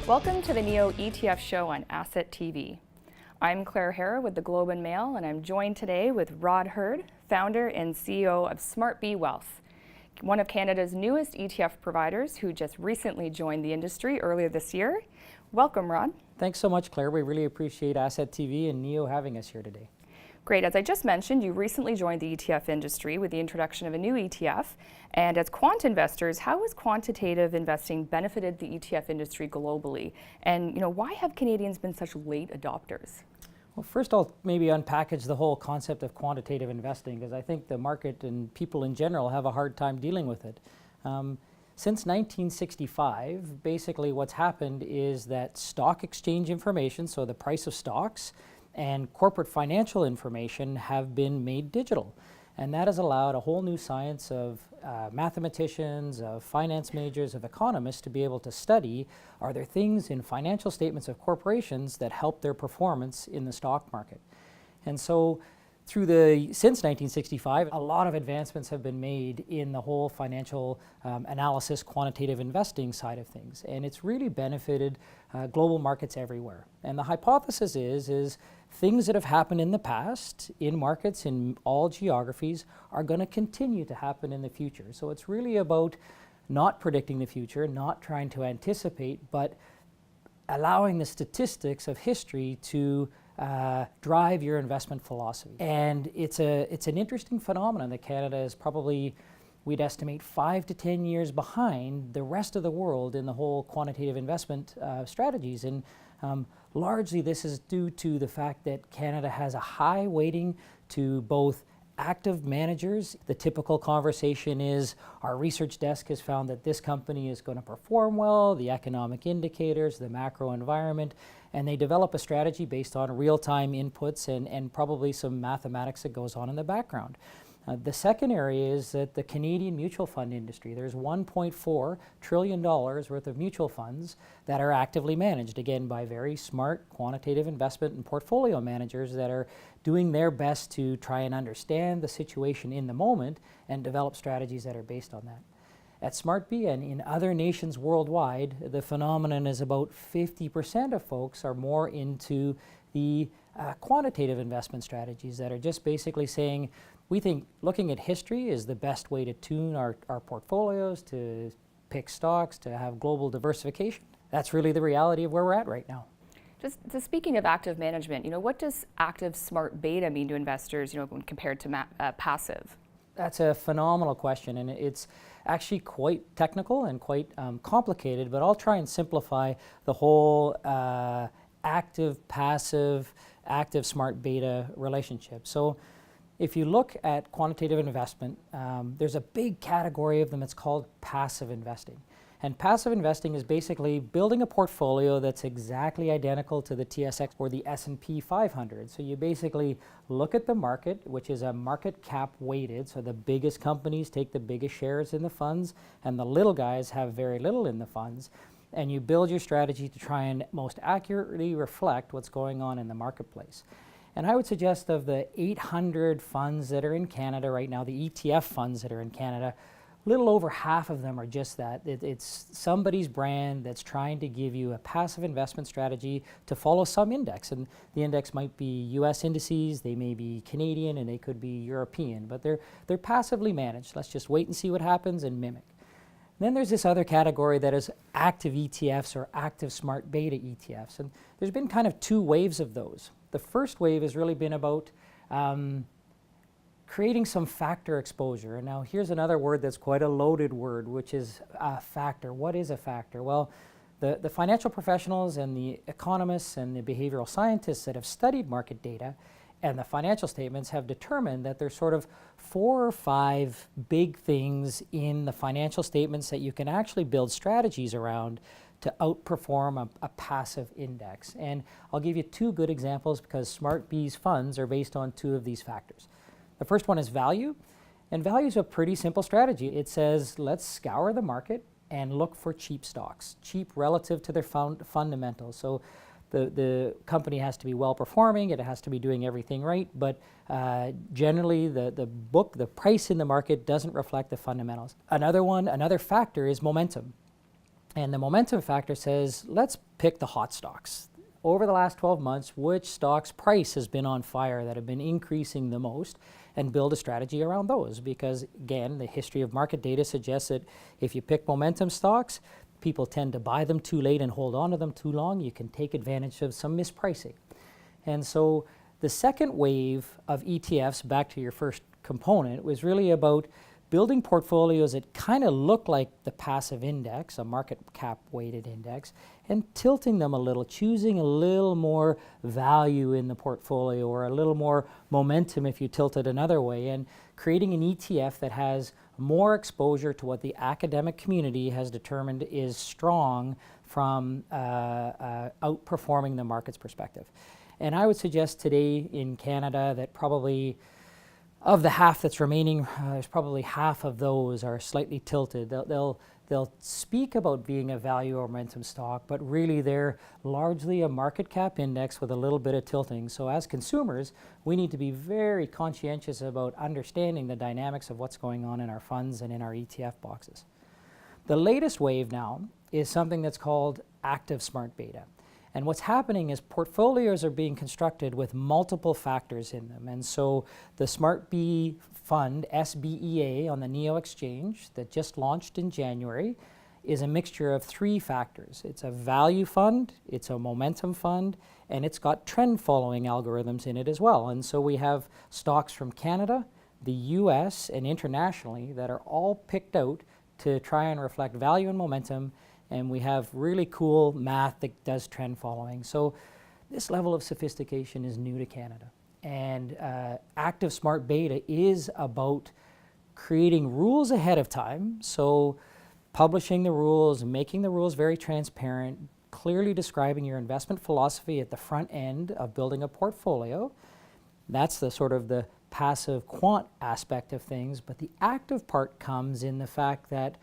Welcome to the NEO ETF show on Asset TV. I'm Claire Hara with the Globe and Mail, and I'm joined today with Rod Hurd, founder and CEO of SmartBe Wealth, one of Canada's newest ETF providers who just recently joined the industry earlier this year. Welcome, Rod. Thanks so much, Claire. We really appreciate Asset TV and NEO having us here today. Great. As I just mentioned, you recently joined the ETF industry with the introduction of a new ETF. And as quant investors, how has quantitative investing benefited the ETF industry globally? And why have Canadians been such late adopters? Well, first I'll maybe unpackage the whole concept of quantitative investing, because I think the market and people in general have a hard time dealing with it. Since 1965, basically what's happened is that stock exchange information, so the price of stocks, and corporate financial information have been made digital. And that has allowed a whole new science of mathematicians, of finance majors, of economists to be able to study, are there things in financial statements of corporations that help their performance in the stock market? And so since 1965, a lot of advancements have been made in the whole financial analysis, quantitative investing side of things. And it's really benefited global markets everywhere. And the hypothesis is things that have happened in the past in markets in all geographies are going to continue to happen in the future. So it's really about not predicting the future, not trying to anticipate, but allowing the statistics of history to drive your investment philosophy. And it's an interesting phenomenon that Canada is probably, we'd estimate, 5 to 10 years behind the rest of the world in the whole quantitative investment strategies. And largely this is due to the fact that Canada has a high weighting to both active managers. The typical conversation is our research desk has found that this company is going to perform well, the economic indicators, the macro environment, and they develop a strategy based on real-time inputs and probably some mathematics that goes on in the background. The second area is that the Canadian mutual fund industry, there's $1.4 trillion worth of mutual funds that are actively managed, again, by very smart quantitative investment and portfolio managers that are doing their best to try and understand the situation in the moment and develop strategies that are based on that. At SmartBe and in other nations worldwide, the phenomenon is about 50% of folks are more into the quantitative investment strategies that are just basically saying, we think looking at history is the best way to tune our portfolios, to pick stocks, to have global diversification. That's really the reality of where we're at right now. Just speaking of active management, what does active smart beta mean to investors, when compared to passive? That's a phenomenal question, and it's actually quite technical and quite complicated, but I'll try and simplify the whole active, passive, active smart beta relationship. So if you look at quantitative investment, there's a big category of them. It's called passive investing. And passive investing is basically building a portfolio that's exactly identical to the TSX or the S&P 500. So you basically look at the market, which is a market cap weighted, so the biggest companies take the biggest shares in the funds, and the little guys have very little in the funds. And you build your strategy to try and most accurately reflect what's going on in the marketplace. And I would suggest of the 800 funds that are in Canada right now, the ETF funds that are in Canada, little over half of them are just that. It's somebody's brand that's trying to give you a passive investment strategy to follow some index. And the index might be US indices, they may be Canadian, and they could be European, but they're passively managed. Let's just wait and see what happens and mimic. Then there's this other category that is active ETFs or active smart beta ETFs. And there's been kind of two waves of those. The first wave has really been about creating some factor exposure. And now here's another word that's quite a loaded word, which is a factor. What is a factor? Well, the financial professionals and the economists and the behavioral scientists that have studied market data and the financial statements have determined that there's sort of 4 or 5 big things in the financial statements that you can actually build strategies around to outperform a passive index. And I'll give you 2 good examples because SmartBe's funds are based on 2 of these factors. The first one is value, and value is a pretty simple strategy. It says, let's scour the market and look for cheap stocks, cheap relative to their fundamentals. So the company has to be well performing, it has to be doing everything right, but generally the price in the market doesn't reflect the fundamentals. Another factor is momentum. And the momentum factor says, let's pick the hot stocks. Over the last 12 months, which stocks' price has been on fire that have been increasing the most, and build a strategy around those. Because again, the history of market data suggests that if you pick momentum stocks, people tend to buy them too late and hold on to them too long. You can take advantage of some mispricing. And so the second wave of ETFs, back to your first component, was really about building portfolios that kind of look like the passive index, a market cap weighted index, and tilting them a little, choosing a little more value in the portfolio or a little more momentum if you tilt it another way, and creating an ETF that has more exposure to what the academic community has determined is strong from outperforming the market's perspective. And I would suggest today in Canada that probably of the half that's remaining, there's probably half of those are slightly tilted. They'll speak about being a value or momentum stock, but really they're largely a market cap index with a little bit of tilting. So as consumers, we need to be very conscientious about understanding the dynamics of what's going on in our funds and in our ETF boxes. The latest wave now is something that's called active smart beta. And what's happening is portfolios are being constructed with multiple factors in them. And so the SmartBe fund, SBEA, on the NEO exchange that just launched in January, is a mixture of three factors. It's a value fund, it's a momentum fund, and it's got trend following algorithms in it as well. And so we have stocks from Canada, the US, and internationally that are all picked out to try and reflect value and momentum. And we have really cool math that does trend following. So this level of sophistication is new to Canada. And active smart beta is about creating rules ahead of time. So publishing the rules, making the rules very transparent, clearly describing your investment philosophy at the front end of building a portfolio. That's the sort of the passive quant aspect of things. But the active part comes in the fact that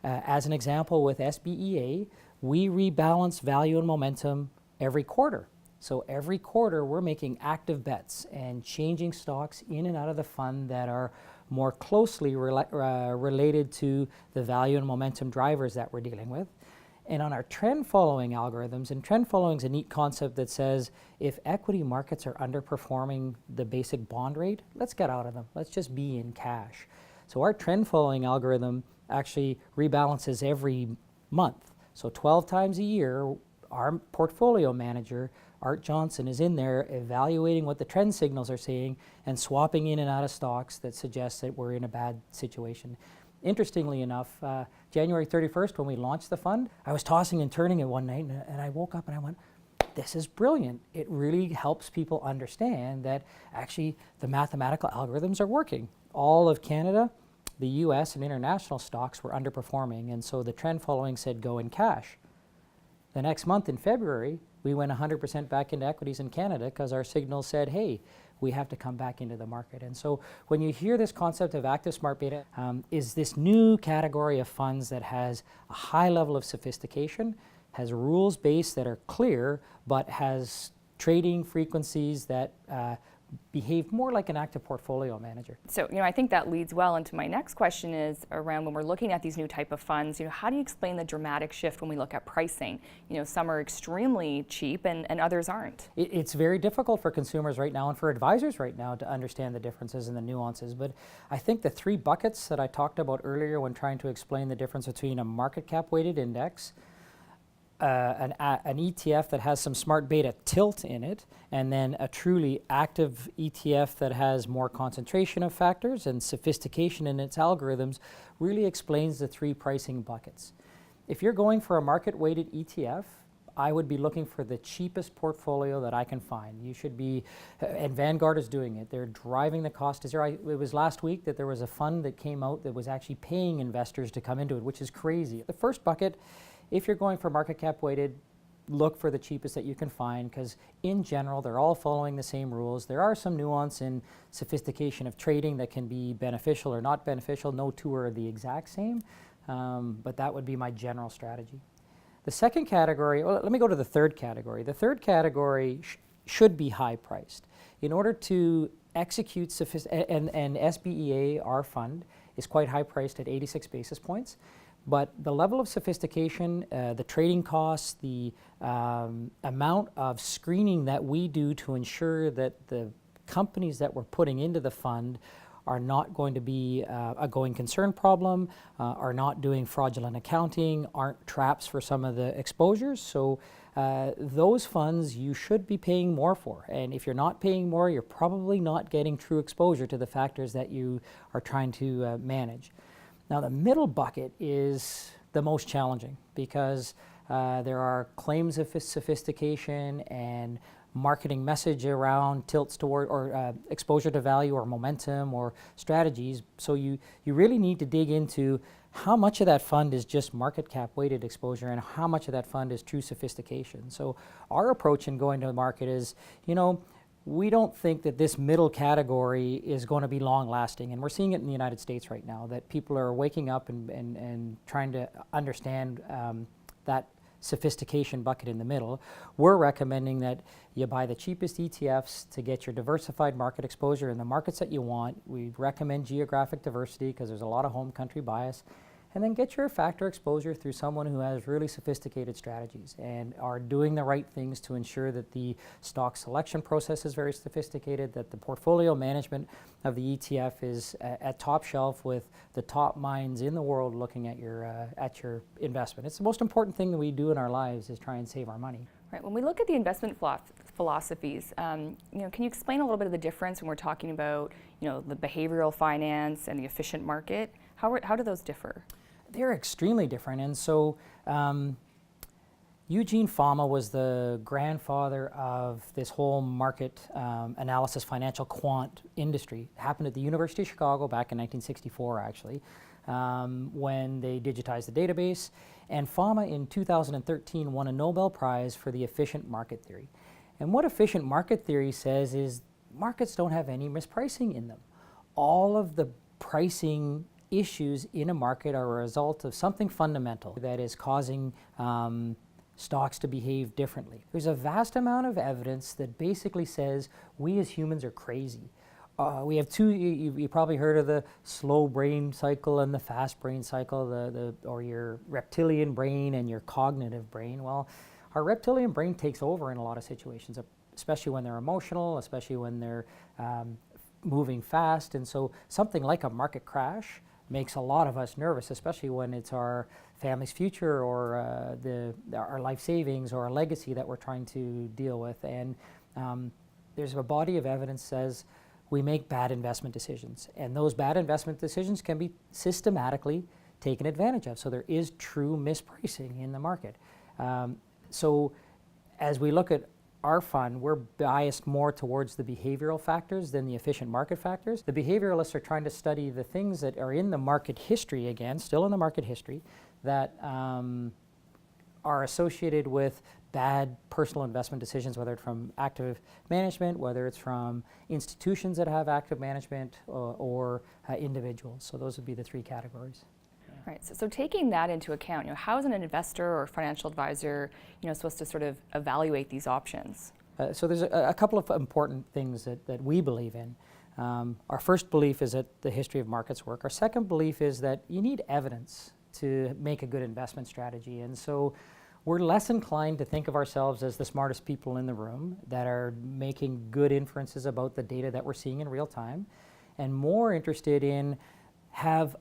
as an example with SBEA, we rebalance value and momentum every quarter. So every quarter we're making active bets and changing stocks in and out of the fund that are more closely related to the value and momentum drivers that we're dealing with. And on our trend following algorithms, and trend following is a neat concept that says if equity markets are underperforming the basic bond rate, let's get out of them. Let's just be in cash. So our trend following algorithm actually rebalances every month. So 12 times a year, our portfolio manager, Art Johnson, is in there evaluating what the trend signals are saying and swapping in and out of stocks that suggest that we're in a bad situation. Interestingly enough, January 31st, when we launched the fund, I was tossing and turning it one night and I woke up and I went, this is brilliant. It really helps people understand that actually the mathematical algorithms are working. All of Canada, the US and international stocks were underperforming, and so the trend following said go in cash. The next month in February, we went 100% back into equities in Canada because our signal said, hey, we have to come back into the market. And so when you hear this concept of active smart beta, is this new category of funds that has a high level of sophistication, has rules base that are clear, but has trading frequencies that behave more like an active portfolio manager. So, I think that leads well into my next question is around when we're looking at these new type of funds, how do you explain the dramatic shift when we look at pricing? Some are extremely cheap and others aren't. It's very difficult for consumers right now and for advisors right now to understand the differences and the nuances. But I think the three buckets that I talked about earlier when trying to explain the difference between a market cap weighted index, an ETF that has some smart beta tilt in it, and then a truly active ETF that has more concentration of factors and sophistication in its algorithms really explains the three pricing buckets. If you're going for a market weighted ETF, I would be looking for the cheapest portfolio that I can find. You should be, and Vanguard is doing it. They're driving the cost to zero. It was last week that there was a fund that came out that was actually paying investors to come into it, which is crazy. The first bucket, if you're going for market cap weighted, look for the cheapest that you can find because in general they're all following the same rules. There are some nuance in sophistication of trading that can be beneficial or not beneficial. No two are the exact same, but that would be my general strategy. The second category, well, let me go to the third category. The third category should be high priced. In order to execute and SBEA, our fund, is quite high priced at 86 basis points. But the level of sophistication, the trading costs, the amount of screening that we do to ensure that the companies that we're putting into the fund are not going to be a going concern problem, are not doing fraudulent accounting, aren't traps for some of the exposures. So those funds you should be paying more for. And if you're not paying more, you're probably not getting true exposure to the factors that you are trying to manage. Now, the middle bucket is the most challenging because there are claims of sophistication and marketing message around tilts toward or exposure to value or momentum or strategies. So you really need to dig into how much of that fund is just market cap weighted exposure and how much of that fund is true sophistication. So our approach in going to the market is, we don't think that this middle category is going to be long lasting. And we're seeing it in the United States right now, that people are waking up and trying to understand that sophistication bucket in the middle. We're recommending that you buy the cheapest ETFs to get your diversified market exposure in the markets that you want. We recommend geographic diversity because there's a lot of home country bias. And then get your factor exposure through someone who has really sophisticated strategies and are doing the right things to ensure that the stock selection process is very sophisticated, that the portfolio management of the ETF is at top shelf with the top minds in the world looking at your investment. It's the most important thing that we do in our lives is try and save our money. Right. When we look at the investment philosophies, can you explain a little bit of the difference when we're talking about, the behavioral finance and the efficient market? How do those differ? They're extremely different. And so Eugene Fama was the grandfather of this whole market analysis, financial quant industry. It happened at the University of Chicago back in 1964, actually, when they digitized the database. And Fama in 2013 won a Nobel Prize for the efficient market theory. And what efficient market theory says is markets don't have any mispricing in them. All of the pricing issues in a market are a result of something fundamental that is causing stocks to behave differently. There's a vast amount of evidence that basically says we as humans are crazy. We have two, you probably heard of the slow brain cycle and the fast brain cycle, or your reptilian brain and your cognitive brain. Well, our reptilian brain takes over in a lot of situations, especially when they're emotional, especially when they're moving fast. And so something like a market crash makes a lot of us nervous, especially when it's our family's future or our life savings or a legacy that we're trying to deal with. And there's a body of evidence says we make bad investment decisions. And those bad investment decisions can be systematically taken advantage of. So there is true mispricing in the market. So as we look at our fund, we're biased more towards the behavioral factors than the efficient market factors. The behavioralists are trying to study the things that are in the market history, again, still in the market history, that are associated with bad personal investment decisions, whether it's from active management, whether it's from institutions that have active management, or individuals. So those would be the three categories. Right. So taking that into account, how is an investor or financial advisor, supposed to sort of evaluate these options? So there's a couple of important things that we believe in. Our first belief is that the history of markets work. Our second belief is that you need evidence to make a good investment strategy. And so we're less inclined to think of ourselves as the smartest people in the room that are making good inferences about the data that we're seeing in real time, and more interested in have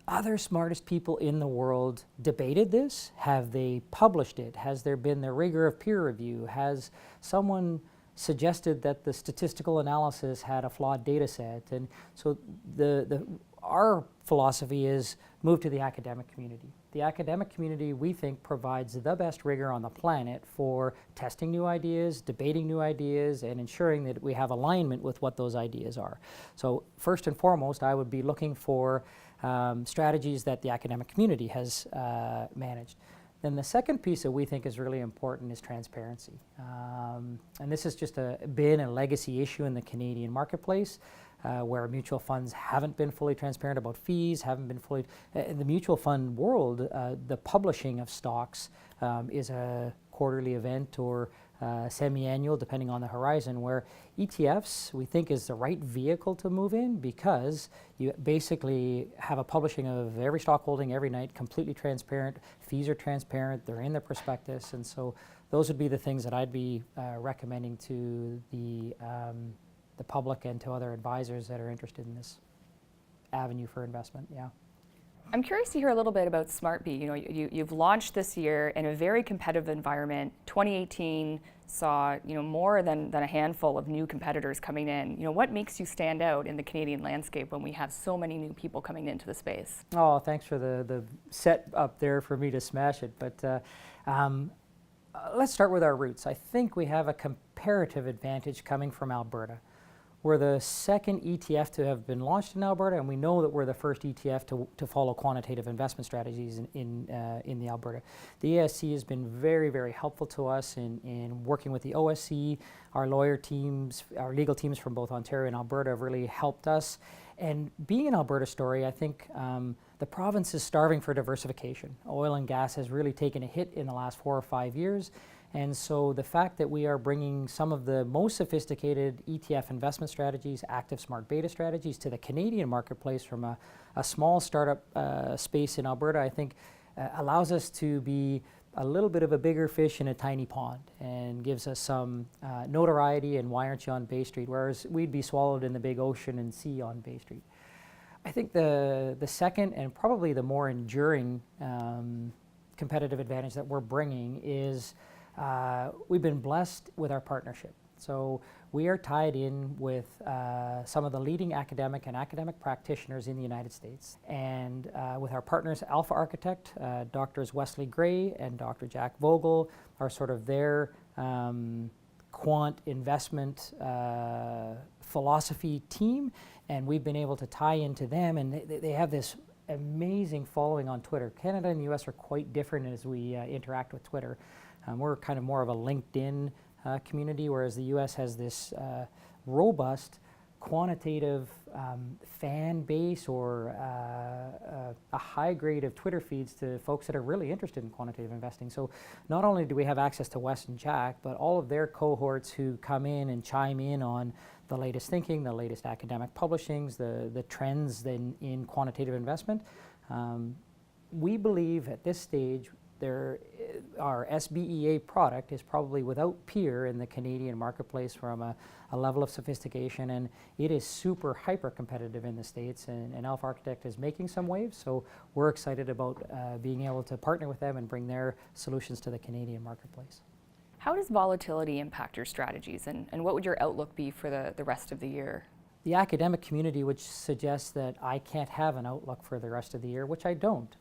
other smartest people in the world debated this? Have they published it? Has there been the rigor of peer review? Has someone suggested that the statistical analysis had a flawed data set? And so our philosophy is move to the academic community. The academic community, we think, provides the best rigor on the planet for testing new ideas, debating new ideas, and ensuring that we have alignment with what those ideas are. So first and foremost, I would be looking for strategies that the academic community has managed. Then the second piece that we think is really important is transparency. And this has just been a legacy issue in the Canadian marketplace, where mutual funds haven't been fully transparent about fees, haven't been fully, in the mutual fund world, the publishing of stocks is a quarterly event or semi-annual, depending on the horizon, where ETFs we think is the right vehicle to move in because you basically have a publishing of every stock holding every night, completely transparent, fees are transparent, they're in the prospectus, and so those would be the things that I'd be recommending to the public and to other advisors that are interested in this avenue for investment. Yeah. I'm curious to hear a little bit about SmartBe. You know, you've launched this year in a very competitive environment. 2018 saw, you know, more than a handful of new competitors coming in. You know, what makes you stand out in the Canadian landscape when we have so many new people coming into the space? Oh, thanks for the set up there for me to smash it. But let's start with our roots. I think we have a comparative advantage coming from Alberta. We're the second ETF to have been launched in Alberta, and we know that we're the first ETF to follow quantitative investment strategies in the Alberta. The ASC has been very, very helpful to us in working with the OSC. Our lawyer teams, our legal teams from both Ontario and Alberta have really helped us. And being an Alberta story, I think the province is starving for diversification. Oil and gas has really taken a hit in the last 4 or 5 years. And so the fact that we are bringing some of the most sophisticated ETF investment strategies, active smart beta strategies, to the Canadian marketplace from a small startup space in Alberta, I think allows us to be a little bit of a bigger fish in a tiny pond and gives us some notoriety and why aren't you on Bay Street, whereas we'd be swallowed in the big ocean and sea on Bay Street. I think the second and probably the more enduring competitive advantage that we're bringing is we've been blessed with our partnership. So we are tied in with some of the leading academic practitioners in the United States. And with our partners, Alpha Architect, Drs. Wesley Gray and Dr. Jack Vogel are sort of their quant investment philosophy team. And we've been able to tie into them, and they have this amazing following on Twitter. Canada and the US are quite different as we interact with Twitter. We're kind of more of a LinkedIn community, whereas the US has this robust quantitative fan base or a high grade of Twitter feeds to folks that are really interested in quantitative investing. So not only do we have access to Wes and Jack, but all of their cohorts who come in and chime in on the latest thinking, the latest academic publishings, the trends in quantitative investment. We believe at this stage our SBEA product is probably without peer in the Canadian marketplace from a level of sophistication, and it is super hyper competitive in the States, and Alpha Architect is making some waves, so we're excited about being able to partner with them and bring their solutions to the Canadian marketplace. How does volatility impact your strategies, and what would your outlook be for the rest of the year? The academic community, which suggests that I can't have an outlook for the rest of the year, which I don't.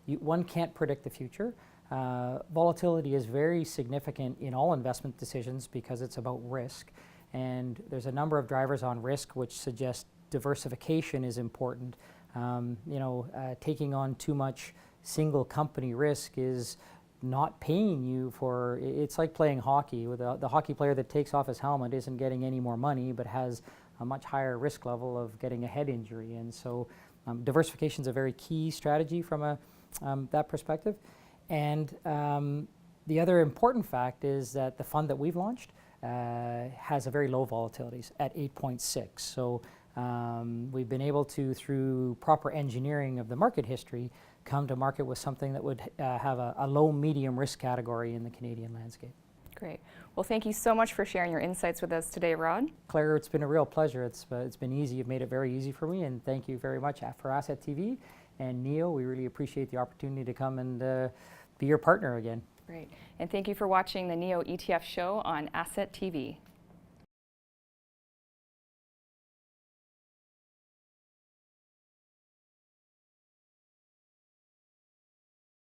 One can't predict the future. Volatility is very significant in all investment decisions because it's about risk. And there's a number of drivers on risk which suggest diversification is important. Taking on too much single company risk is not paying you for, it's like playing hockey. With the hockey player that takes off his helmet isn't getting any more money, but has a much higher risk level of getting a head injury. And so diversification is a very key strategy from that perspective. And the other important fact is that the fund that we've launched has a very low volatilities at 8.6. So we've been able to, through proper engineering of the market history, come to market with something that would have a low medium risk category in the Canadian landscape. Great. Well, thank you so much for sharing your insights with us today, Rod. Claire, it's been a real pleasure. It's been easy. You've made it very easy for me, and thank you very much for Asset TV. And Neo, we really appreciate the opportunity to come and be your partner again. Great. And thank you for watching the Neo ETF show on Asset TV.